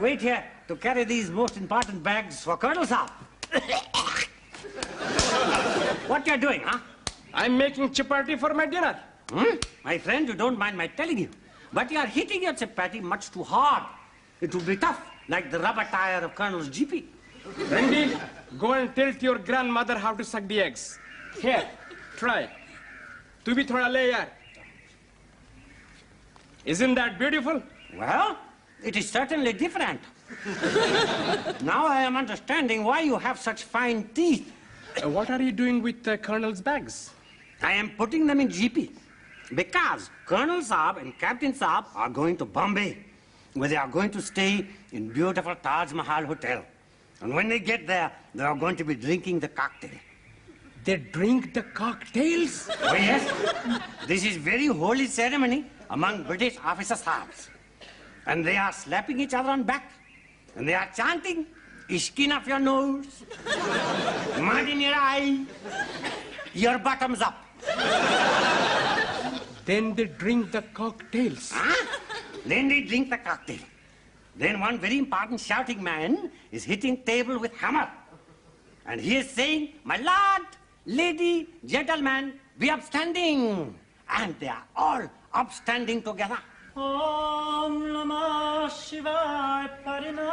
wait here to carry these most important bags for Colonel Saab. What you're doing, huh? I'm making chapati for my dinner. My friend, you don't mind my telling you, but you are hitting your chapati much too hard. It will be tough, like the rubber tire of Colonel's GP. Randy, go and tell your grandmother how to suck the eggs. Here, try. Tu bhi thoda le yaar. Isn't that beautiful? Well, it is certainly different. Now I am understanding why you have such fine teeth. What are you doing with Colonel's bags? I am putting them in GP because Colonel Saab and Captain Saab are going to Bombay, where they are going to stay in beautiful Taj Mahal Hotel. And when they get there, they are going to be drinking the cocktail. They drink the cocktails? Oh, yes. This is very holy ceremony among British officer Saabs. And they are slapping each other on back. And they are chanting, skin off your nose, mud in your eye, your bottoms up. Then they drink the cocktails. Huh? Then they drink the cocktail. Then one very important shouting man is hitting table with hammer. And he is saying, my lord, lady, gentlemen, be upstanding. And they are all upstanding together. Om Namah Shivaya Parina.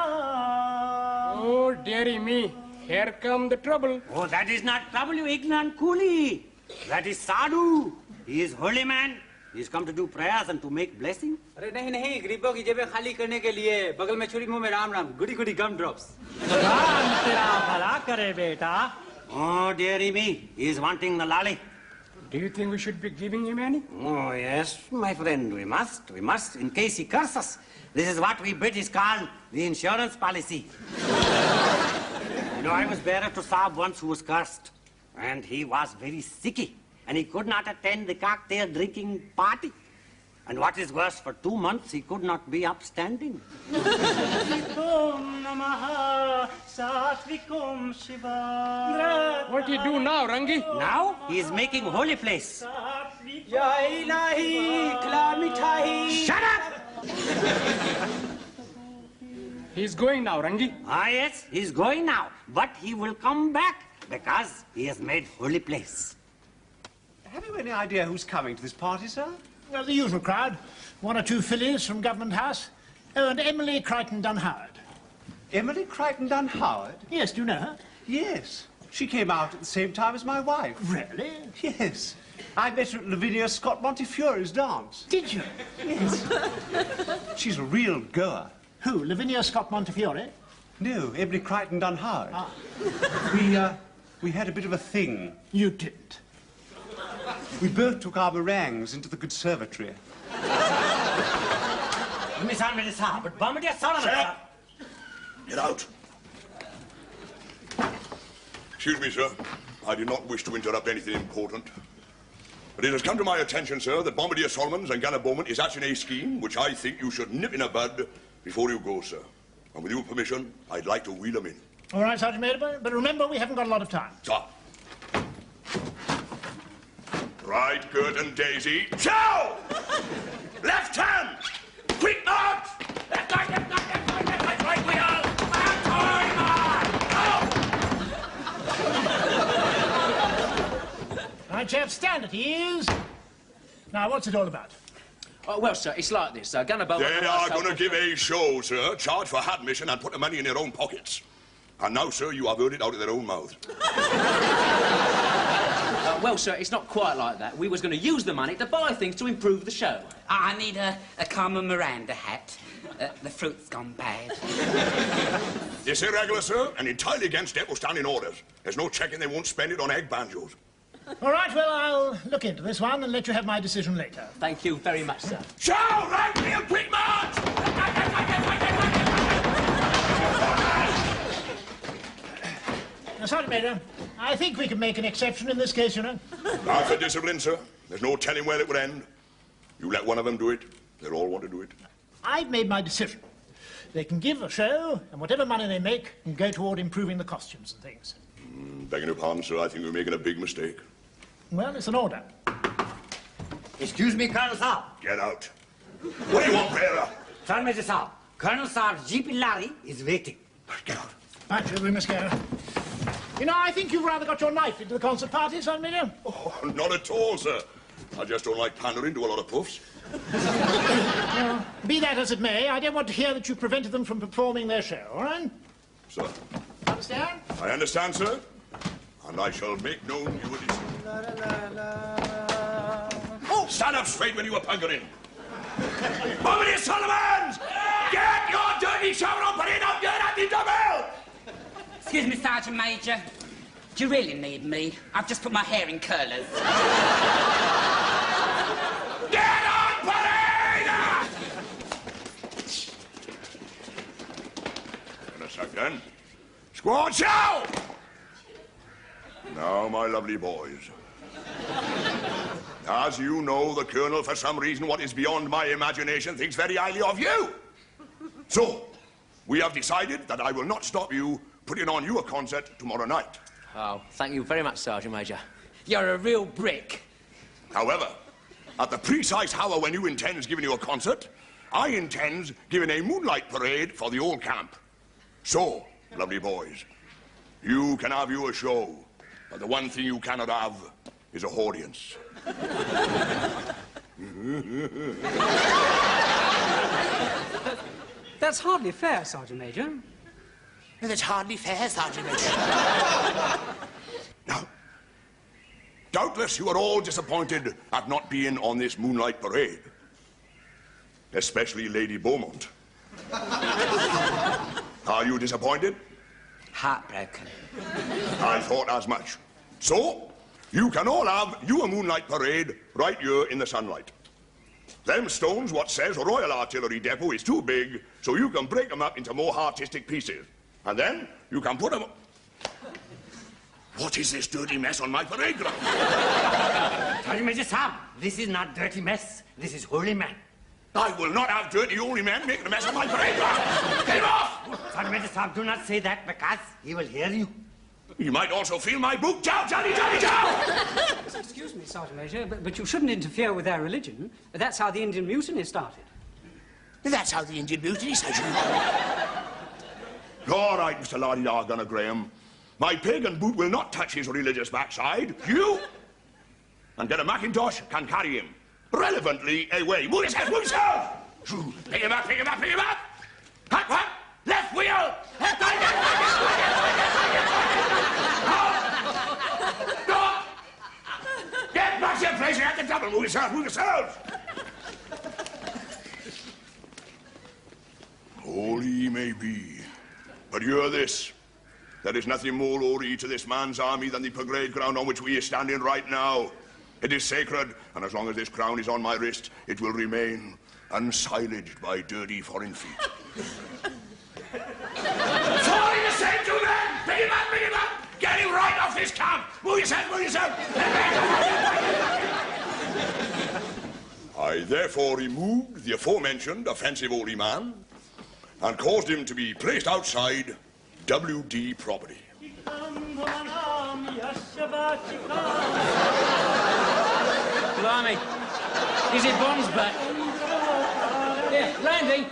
Oh, dearie me. Here come the trouble. Oh, that is not trouble, you ignorant coolie. That is Sadhu. He is holy man. He has come to do prayers and to make blessing. अरे नहीं नहीं गरीबों की जेबें खाली करने के लिए बगल में छुरी मुंह में राम राम गुडी गुडी गम ड्रॉप्स राम तेरा भला करे बेटा. Oh, dearie me, he is wanting the lolly. Do you think we should be giving him any? Oh, yes, my friend, we must, in case he curses. This is what we British call the insurance policy. You know, I was bearer to Saab once who was cursed, and he was very sicky, and he could not attend the cocktail drinking party. And what is worse, for 2 months he could not be upstanding. Om Namah Satvikum Shiva. What do you do now, Rangi? Now he is making holy place. Ya Ilahi khila mithai. Shut up! He's going now, Rangi. Ah, yes, he's going now, but he will come back because he has made holy place. Have you any idea who's coming to this party, sir? Well, the usual crowd. 1 or 2 fillies from Government House. Oh, and Emily Crichton-Dunn-Howard. Emily Crichton-Dunn-Howard? Yes, do you know her? Yes. She came out at the same time as my wife. Really? Yes. I met her at Lavinia Scott Montefiore's dance. Did you? Yes. She's a real goer. Who, Lavinia Scott Montefiore? No, Emily Crichton-Dunn-Howard. Ah. We had a bit of a thing. You didn't. We both took our meringues into the conservatory. Miss Anne Saab, but Bombardier Solomon. Shut up! Get out. Excuse me, sir. I did not wish to interrupt anything important. But it has come to my attention, sir, that Bombardier Solomon's and Gunner Bowman is hatching a scheme which I think you should nip in a bud before you go, sir. And with your permission, I'd like to wheel them in. All right, Sergeant Major, but remember, we haven't got a lot of time. Sir. Right, Gert and Daisy. Chow! Left hand! Quick march! Left right, left right, left right, left right, right, we are! All right, chaps, stand at ease. Now, what's it all about? Well, sir, it's like this. Gunner Bowman. They are going to give a show, sir. Charge for admission and put the money in their own pockets. And now, sir, you have heard it out of their own mouth. Well, sir, it's not quite like that. We was going to use the money to buy things to improve the show. I need a Carmen Miranda hat. The fruit's gone bad. It's irregular, sir, and entirely against depot standing orders. There's no checking they won't spend it on egg banjos. All right, well, I'll look into this one and let you have my decision later. Thank you very much, sir. Show! Right, real quick march! Now, Sergeant Major, I think we can make an exception in this case, you know. Now for discipline, sir. There's no telling where it would end. You let one of them do it, they'll all want to do it. I've made my decision. They can give a show, and whatever money they make can go toward improving the costumes and things. Begging your pardon, sir, I think we're making a big mistake. Well, it's an order. Excuse me, Colonel Saab. Get out. What do you want, bearer? Sergeant Major Saab, Colonel Saab Jeep Larry is waiting. Get out. Right, we must go. You know, I think you've rather got your knife into the concert party, Sergeant Major. Oh, not at all, sir. I just don't like pandering to a lot of puffs. Well, be that as it may, I don't want to hear that you prevented them from performing their show, all right? Sir. Understand? I understand, sir. And I shall make known your decision. Oh, stand up straight when you are punkering. Bombardier Solomons! Get your dirty shower on parade up your anti-double! Excuse me, Sergeant Major. Do you really need me? I've just put my hair in curlers. Get on parade! In a second. Squad show! Now, my lovely boys. As you know, the Colonel, for some reason, what is beyond my imagination, thinks very highly of you. So, we have decided that I will not stop you putting on you a concert tomorrow night. Oh, thank you very much, Sergeant Major. You're a real brick. However, at the precise hour when you intends giving you a concert, I intends giving a moonlight parade for the old camp. So, lovely boys, you can have you a show, but the one thing you cannot have is a audience. That's hardly fair, Sergeant Major. That's hardly fair, Sergeant Major. Now, doubtless you are all disappointed at not being on this moonlight parade. Especially Lady Beaumont. Are you disappointed? Heartbroken. I thought as much. So, you can all have you a moonlight parade right here in the sunlight. Them stones what says Royal Artillery Depot is too big, so you can break them up into more artistic pieces. And then you can put them... What is this dirty mess on my parade ground? Sergeant Major Saab, this is not dirty mess. This is holy man. I will not have dirty holy men making a mess of my parade ground. Get him off! Sergeant Major Saab, do not say that because he will hear you. You might also feel my boot. Chow, Johnny, Johnny, chow! Excuse me, Sergeant Major, but you shouldn't interfere with their religion. That's how the Indian Mutiny started. That's how the Indian Mutiny started. All right, Mr. Lardy Gunner Graham. My pagan boot will not touch his religious backside. You and get a Macintosh can carry him relevantly away. Move yourself, move yourself! Pick him up, pick him up, pick him up! Hot, hot! Left wheel! No! Get back to your place, you're at the double. Move yourself, move yourselves! Holy may be. But hear this. There is nothing more holy to this man's army than the parade ground on which we are standing right now. It is sacred, and as long as this crown is on my wrist, it will remain unsilaged by dirty foreign feet. Falling the same two men! Pick him up, pick him up! Get him right off this camp! Move yourself, move yourself! I therefore removed the aforementioned offensive holy man and caused him to be placed outside WD property. Blimey. Is it Bond's butt? Yeah, Randy.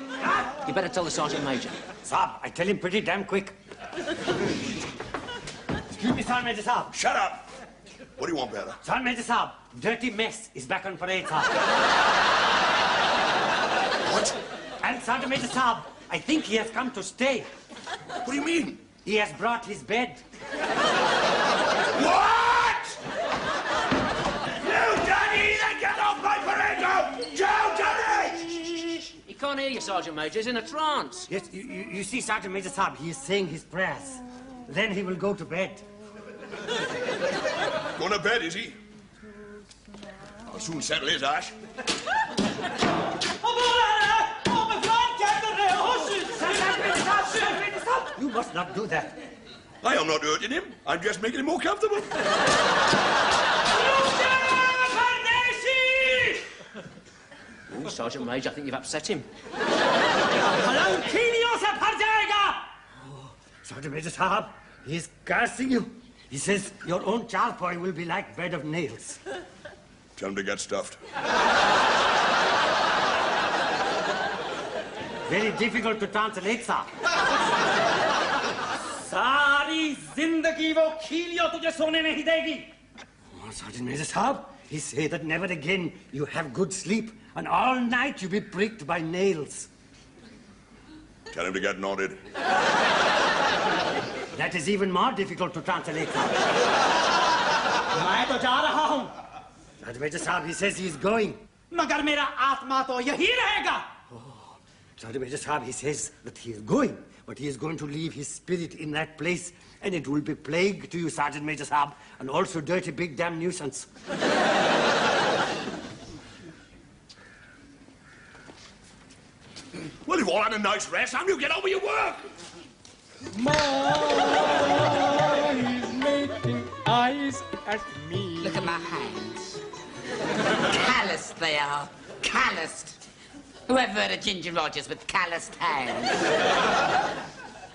You better tell the Sergeant Major. Saab, I tell him pretty damn quick. Excuse me, Sergeant Major Saab. Shut up! What do you want, Bella? Sergeant Major Saab, dirty mess is back on parade, Saab. What? And Sergeant Major Saab, I think he has come to stay. What do you mean? He has brought his bed. What? You dirty heathen, get off my parade ground! Joe, dirty! He can't hear you, Sergeant Major. He's in a trance. Yes, you see, Sergeant Major Saab, he is saying his prayers. Then he will go to bed. Going to bed, is he? I'll soon settle his ash. You must not do that. I am not hurting him. I'm just making him more comfortable. Oh, Sergeant Major, I think you've upset him. Oh, Sergeant Major Saab, he is cursing you. He says your own charpoy will be like bed of nails. Tell him to get stuffed. Very difficult to translate, sir. सारी जिंदगी वो खीलियो तुझे सोने नहीं देगी. Oh, Sergeant Major Saab, he said that never again you have good sleep, and all night you be pricked by nails. Tell him to get nodded. That is even more difficult to translate, sir. मैं तो जा रहा हूँ. Sergeant Major Saab, he says he is going. मगर मेरा आत्मा तो यही रहेगा. Sergeant Major Saab, he says that he is going, but he is going to leave his spirit in that place, and it will be plague to you, Sergeant Major Saab, and also dirty big damn nuisance. Well, you've all had a nice rest, and you get on with your work. Ma is making eyes at me. Look at my hands. Calloused they are. Calloused. Who ever heard of Ginger Rogers with calloused hands?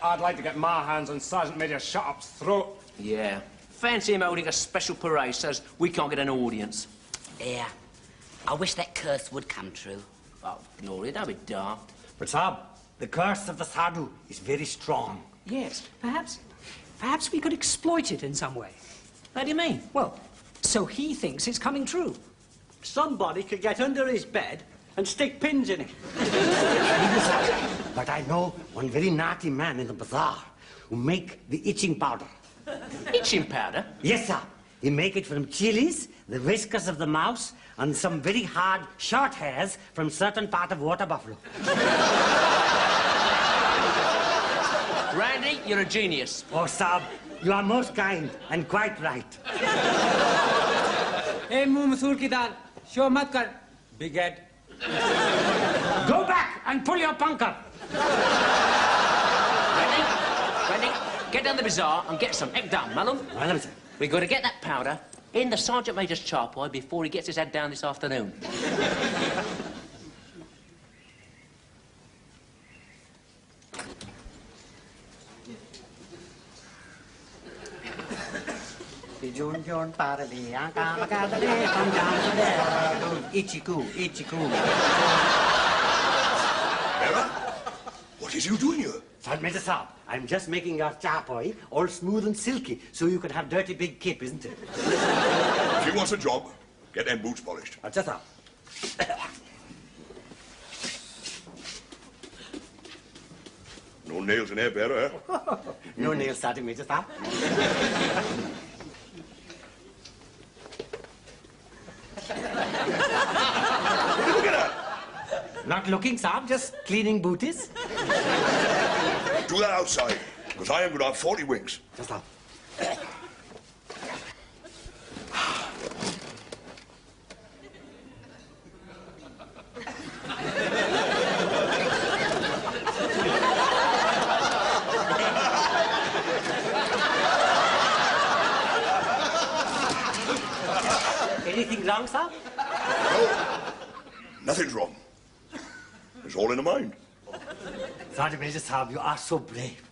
I'd like to get my hands on Sergeant Major Sharp's throat. Yeah. Fancy him holding a special parade so we can't get an audience. Yeah. I wish that curse would come true. Oh, ignore it. Don't be daft. But, Saab, the curse of the Sadhu is very strong. Yes, perhaps we could exploit it in some way. How do you mean? Well, so he thinks it's coming true. Somebody could get under his bed and stick pins in it. But I know one very naughty man in the bazaar who make the itching powder. Itching powder? Yes, sir. He make it from chilies, the whiskers of the mouse, and some very hard short hairs from certain part of water buffalo. Randy, you're a genius. Oh, Saab, you are most kind and quite right. Hey, muh masoor ki dal, show mat kar. Big head. Go back and pull your punker. Randy, get down the bazaar and get some egg done, Malum. Well, sir. We've got to get that powder in the Sergeant Major's charpoy before he gets his head down this afternoon. Vera, what is you doing here? Sergeant Major Saab, I'm just making your chapoy all smooth and silky so you can have dirty big kip, isn't it? If you want a job, get them boots polished. Acha, Saab. No nails in here, Vera, eh? No nails, Sergeant Major Saab. Look at that. Not looking, Saab, just cleaning booties. Do that outside, because I am going to have 40 winks. Just Saab. Anything wrong, sir? No, nothing's wrong. It's all in the mind. Sergeant Major Saab, you are so brave.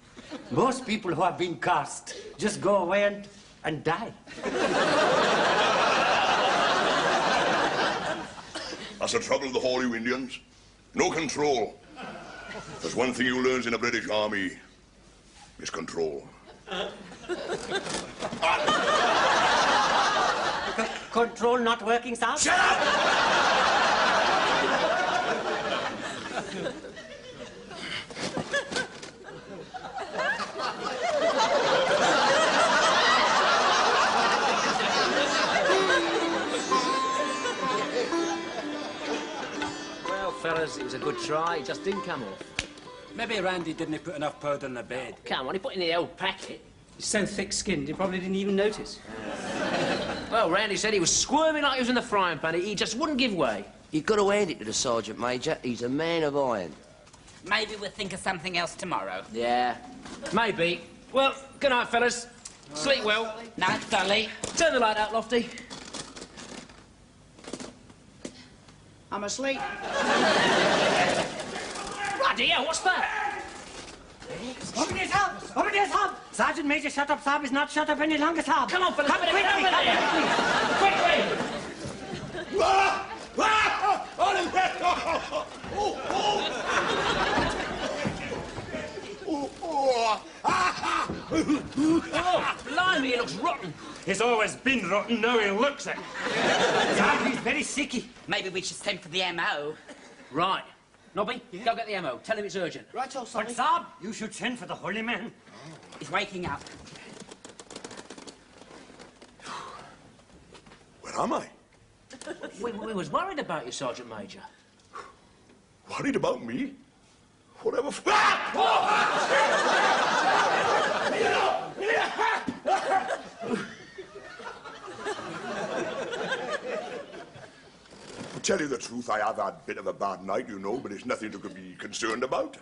Most people who have been cursed just go away and die. That's the trouble with the whole you Indians. No control. There's one thing you learn in the British Army, is control. Control not working, sir? Shut up! Well, fellas, it was a good try. It just didn't come off. Maybe Randy didn't put enough powder in the bed. Come on, he put it in the old packet. He's so thick-skinned, he probably didn't even notice. Well, Randy said he was squirming like he was in the frying pan. He just wouldn't give way. You've got to hand it to the Sergeant Major. He's a man of iron. Maybe we'll think of something else tomorrow. Yeah, maybe. Well, good night, fellas. Sleep well. Night, Dolly. Turn the light out, Lofty. I'm asleep. Bloody hell, what's that? Open your Saab! Open your Saab! Sergeant Major Shut Up Saab is not shut up any longer, Saab. Come on, fellas. Come quickly, Get over come there. quickly! Ah! Ah! Oh, oh! Oh, blimey, he looks rotten. He's always been rotten, now he looks it. Sab, he's very sicky. Maybe we should send for the MO. Right. Nobby, go get the MO. Tell him it's urgent. Right, old But, Sab, you should send for the holy man. He's waking up. Where am I? We was worried about you, Sergeant Major. Worried about me? Whatever. To tell you the truth, I have had a bit of a bad night, you know, but it's nothing to be concerned about.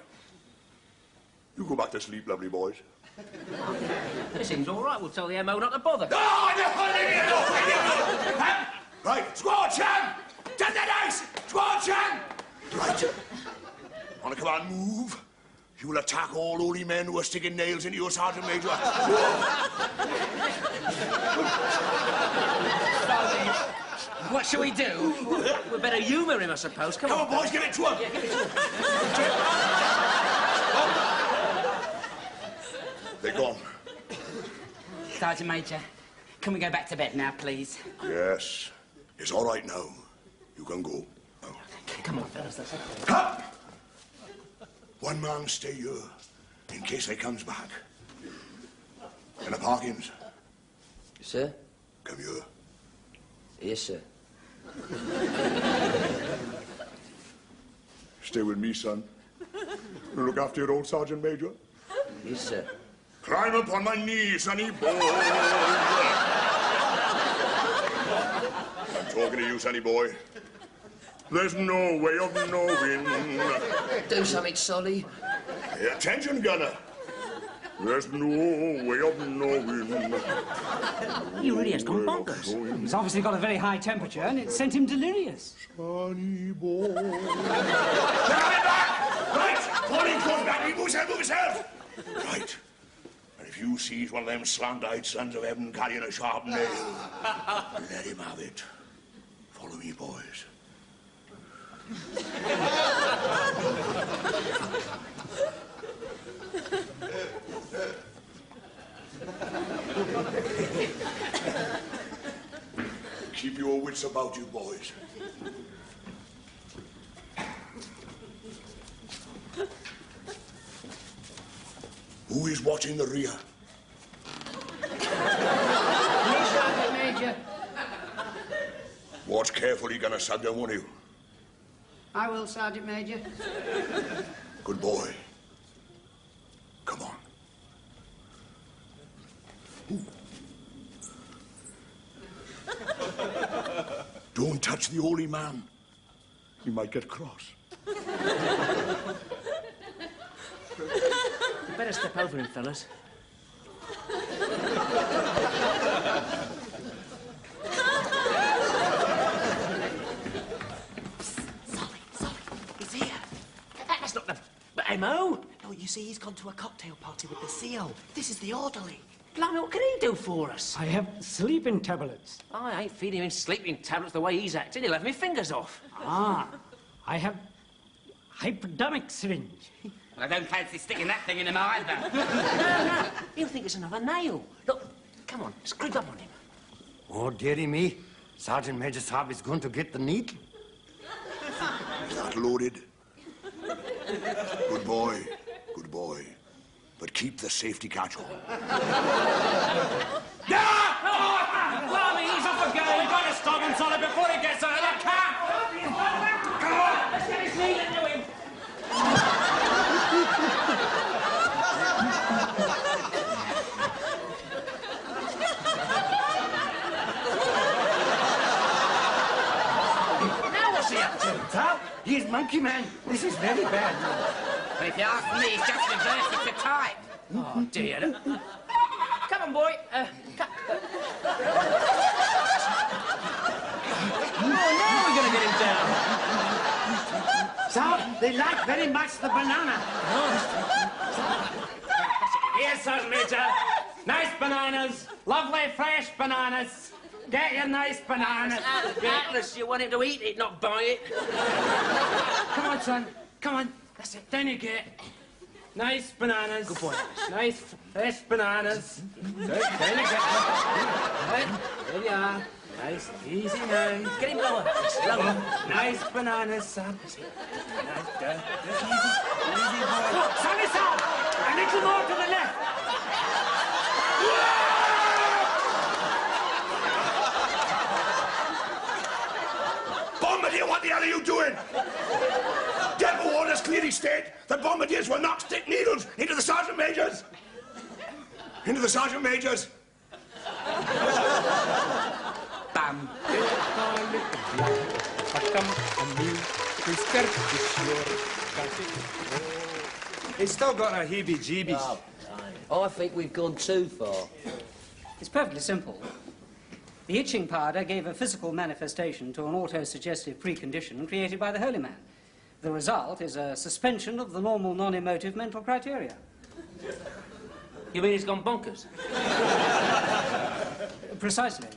You go back to sleep, lovely boys. It seems all right. We'll tell the MO not to bother. Oh, no! Right, squad Chan! Turn that ice! Squad Chan! Right. On a command move, you will attack all holy men who are sticking nails into your Sergeant Major. What shall we do? We better humour him, I suppose. Come on, boys, give it to him! Yeah, give it to him. They're gone. Sergeant Major, can we go back to bed now, please? Yes. It's all right now. You can go. Now. Come on, fellas, that's it. Ha! One man stay here in case they comes back. And the Parkins, Sir? come here. Yes, sir. Stay with me, son. You look after your old Sergeant Major. Yes, sir. Climb up on my knee, sonny boy. I'm talking to you, sonny boy. There's no way of knowing. Do something, Solly. Pay attention, gunner. There's no way of knowing. He really has gone bonkers. He's obviously got a very high temperature and it sent him delirious. Sonny boy. They're coming back! Right! Pauline comes back. Move yourself! Right. And if you sees one of them slant-eyed sons of heaven carrying a sharp nail, let him have it. Follow me, boys. Keep your wits about you, boys. Who is watching the rear? Sergeant Major. Watch carefully, Gunner Sadhu, won't you? I will, Sergeant Major. Good boy. Come on. Don't touch the holy man. He might get cross. You better step over him, fellas. Solly, he's here. That's not the MO. No, you see, he's gone to a cocktail party with the CO. This is the orderly. Blimey, what can he do for us? I have sleeping tablets. I ain't feeding him sleeping tablets the way he's acting. He'll have me fingers off. Ah, I have hypodermic syringe. Well, I don't fancy sticking that thing in him either. No. He'll think it's another nail. Look, come on, screw up on him. Oh, dearie me. Sergeant Major Saab is going to get the needle. Is that loaded? Good boy. Good boy. But keep the safety catch on. Blimey, he's off again. We've got to stop him, Solly, before he gets out of the car. Come on, let's get his needle into him. Now what's he up to? Sir, he's monkey man. This is very bad. But if you ask me, he's just reverted to type. Oh, dear. Come on, boy. Oh, now we're going to get him down. Sir, they like very much the banana. Here, Sergeant Major. Nice bananas. Lovely, fresh bananas. Get your nice bananas. Atlas, you want him to eat it, not buy it. Come on, son. Come on. That's it. Down you get. Nice bananas. Good boy. Nice fresh bananas. Good, there you go. Right, there you are. Nice, easy now. Get him lower. Lower. Nice bananas, son. Nice, good. Just easy, easy boy. Sorry, sir. A little more to the left. Bombardier, what the hell are you doing? Depot orders clearly state that bombardiers will not stick needles into the sergeant majors. Into the sergeant majors. Bam. He's still got our heebie-jeebies. Oh, I think we've gone too far. It's perfectly simple. The itching powder gave a physical manifestation to an auto-suggestive precondition created by the holy man. The result is a suspension of the normal non-emotive mental criteria. You mean he's gone bonkers? Precisely.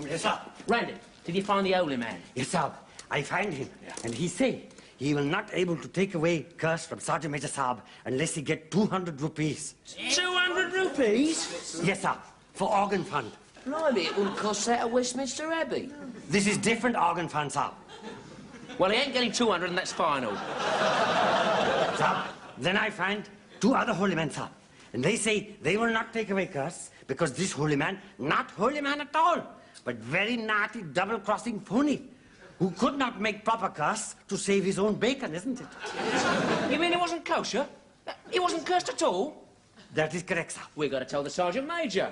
Yes, sir. Randy, did you find the holy man? Yes, sir. I find him. And he say he will not able to take away curse from Sergeant Major Saab unless he get 200 rupees. 200 rupees? Yes, sir. For organ fund. Blimey, it wouldn't cost that at Westminster Abbey. This is different organ fund, sir. Well, he ain't getting 200 and that's final. Sir, then I find 2 other holy men, sir. And they say they will not take away curse because this holy man, not holy man at all, but very naughty, double-crossing phony who could not make proper curse to save his own bacon, isn't it? You mean he wasn't kosher? He wasn't cursed at all? That is correct, sir. We've got to tell the Sergeant Major.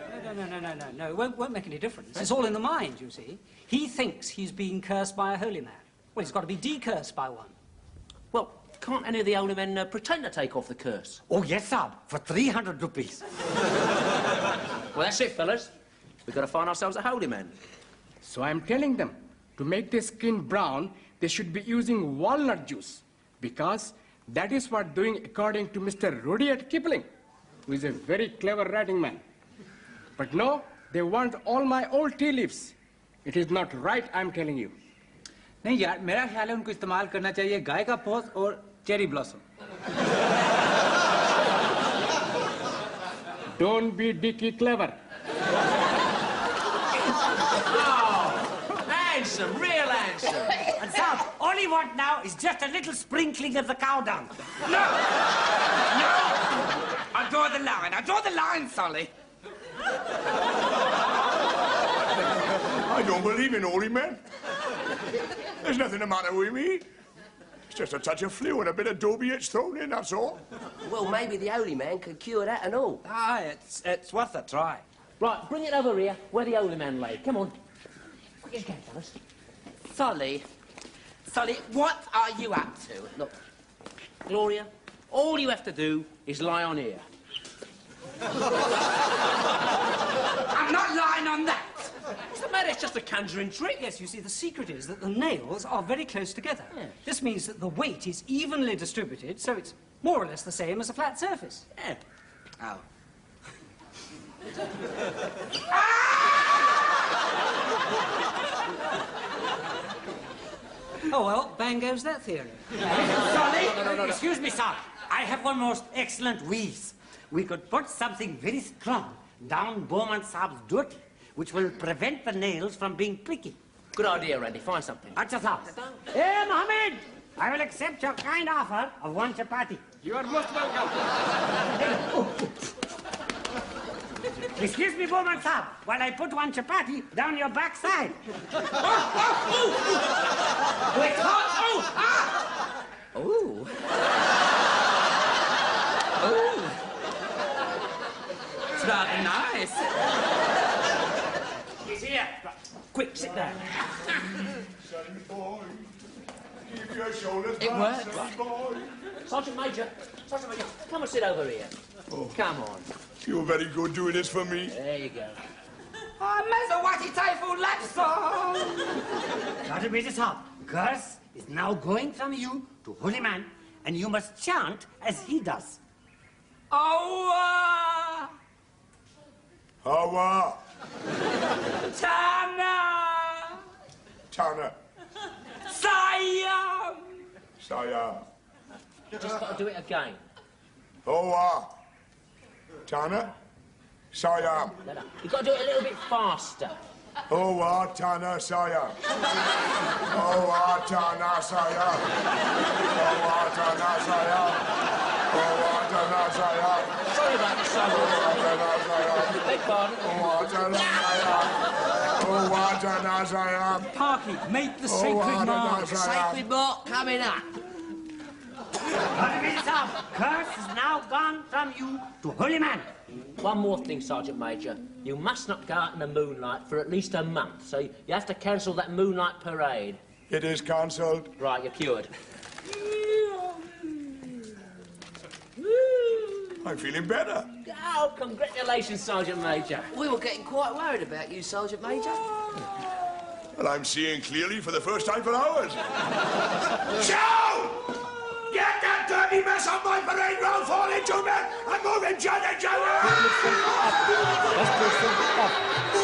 No. It won't make any difference. It's all in the mind, you see. He thinks he's being cursed by a holy man. Well, he's got to be decursed by one. Well, can't any of the holy men pretend to take off the curse? Oh, yes, sir. For 300 rupees. Well, that's it, fellas. We've got to find ourselves a holy man. So I'm telling them, to make their skin brown, they should be using walnut juice, because that is what doing according to Mr. Rudyard Kipling, who is a very clever writing man. But no, they want all my old tea leaves. It is not right, I'm telling you. नहीं यार, मेरा ख्याल है उनको इस्तेमाल करना चाहिए गाय का पौध और cherry blossom. Don't be dicky clever. Handsome, real handsome. And sir, all he want now is just a little sprinkling of the cow dung. No! I draw the line. I draw the line, Solly. I don't believe in holy men. There's nothing the matter with me. It's just a touch of flu and a bit of dobiage thrown in, that's all. Well, maybe the holy man can cure that and all. It's worth a try. Right, bring it over here, where the holy man lay. Come on. Quick as you can, fellas. Solly, what are you up to? Look, Gloria, all you have to do is lie on here. I'm not lying on that. What's the matter? It's just a conjuring trick. Yes, you see, the secret is that the nails are very close together. Yeah. This means that the weight is evenly distributed, so it's more or less the same as a flat surface. Yeah. Oh. Oh, well, bang goes that theory. Sorry? No. Excuse me, sir. I have one most excellent wheeze. We could put something very strong down Bowman Saab's dirty, which will prevent the nails from being pricky. Good idea, Randy. Find something. Acha Saab. Hey, Mohammed! I will accept your kind offer of 1 chapati. You are most welcome. Excuse me, Bowman Saab, while I put 1 chapati down your backside. Wait, hot! Ooh. It's rather nice. He's here. Quick, sit down. Sonny boy, keep your shoulders It back, works. sonny boy. Sergeant Major, come and sit over here. Oh. Come on. You're very good doing this for me. There you go. Mazawati Typhoon Lapsong! Sergeant Major Saab, curse is now going from you to Holy Man, and you must chant as he does. Oh, Hawa, Tana! Tana, Siam! Saya. You just got to do it again. Oh, Tanner? Sorry, You've got to do it a little bit faster. Oh, Tanner, sorry. Oh, Tanner, sorry. Oh, Tanner, sorry. Oh, Tanner, sorry. Sorry about the song. Beg pardon. Oh, Tanner, sorry. Parky, make the sacred mark. The sacred mark coming up. Curse is now gone from you to holy man. One more thing, Sergeant Major. You must not go out in the moonlight for at least a month, so you have to cancel that moonlight parade. It is cancelled. Right, you're cured. I'm feeling better. Oh, congratulations, Sergeant Major. We were getting quite worried about you, Sergeant Major. Well, I'm seeing clearly for the first time for hours. Joe! Get that dirty mess on my parade road, fall into me, and move him, Johnny,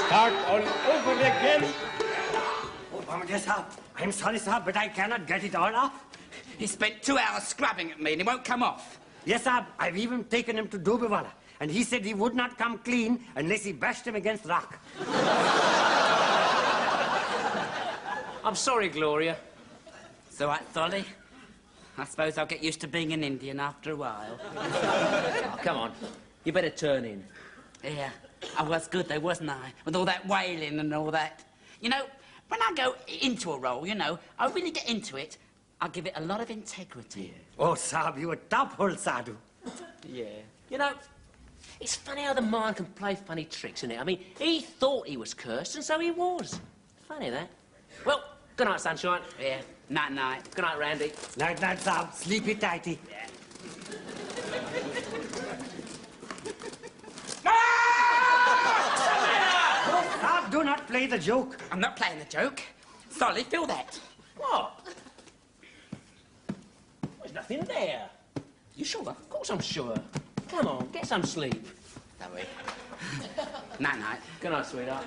Start all over again. Oh, Bombardier Saab, I'm sorry, sir, but I cannot get it all off. He spent 2 hours scrubbing at me and it won't come off. Yes, sir, I've even taken him to Dobiwala, and he said he would not come clean unless he bashed him against rock. I'm sorry, Gloria. It's all right, Solly. I suppose I'll get used to being an Indian after a while. Oh, come on. You better turn in. Yeah, I was good though, wasn't I? With all that wailing and all that. You know, when I go into a role, you know, I really get into it. I give it a lot of integrity. Oh, Saab, you were top old Sadhu. Yeah. You know, it's funny how the mind can play funny tricks, isn't it? I mean, he thought he was cursed, and so he was. Funny, that. Well, good night, sunshine. Yeah, night-night. Good night, Randy. Night-night, Saab. Sleepy tighty. Yeah. Oh, Saab, do not play the joke. I'm not playing the joke. Solly, feel that. What? There's nothing there. You sure? Of course I'm sure. Come on, get some sleep. That way. Night-night. Good night, sweetheart.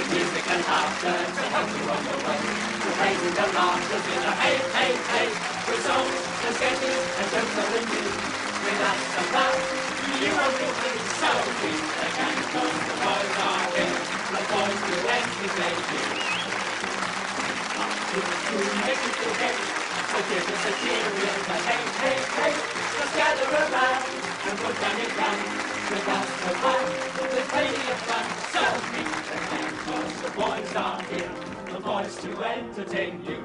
Music and laughter to help you on your way. To raising the laughter with a hey, hey, hey. With songs and sketches and jokes of the new. With us and laugh, you won't be so free. The gang goes, the boys are here. The boys do entertain you. Up to the school, make it to head. So give us a cheer with a hey, hey, hey. Let's gather around and put down your gun. With us a fun, with plenty of fun. So meet the gang, 'cause the boys are here. The boys to entertain you.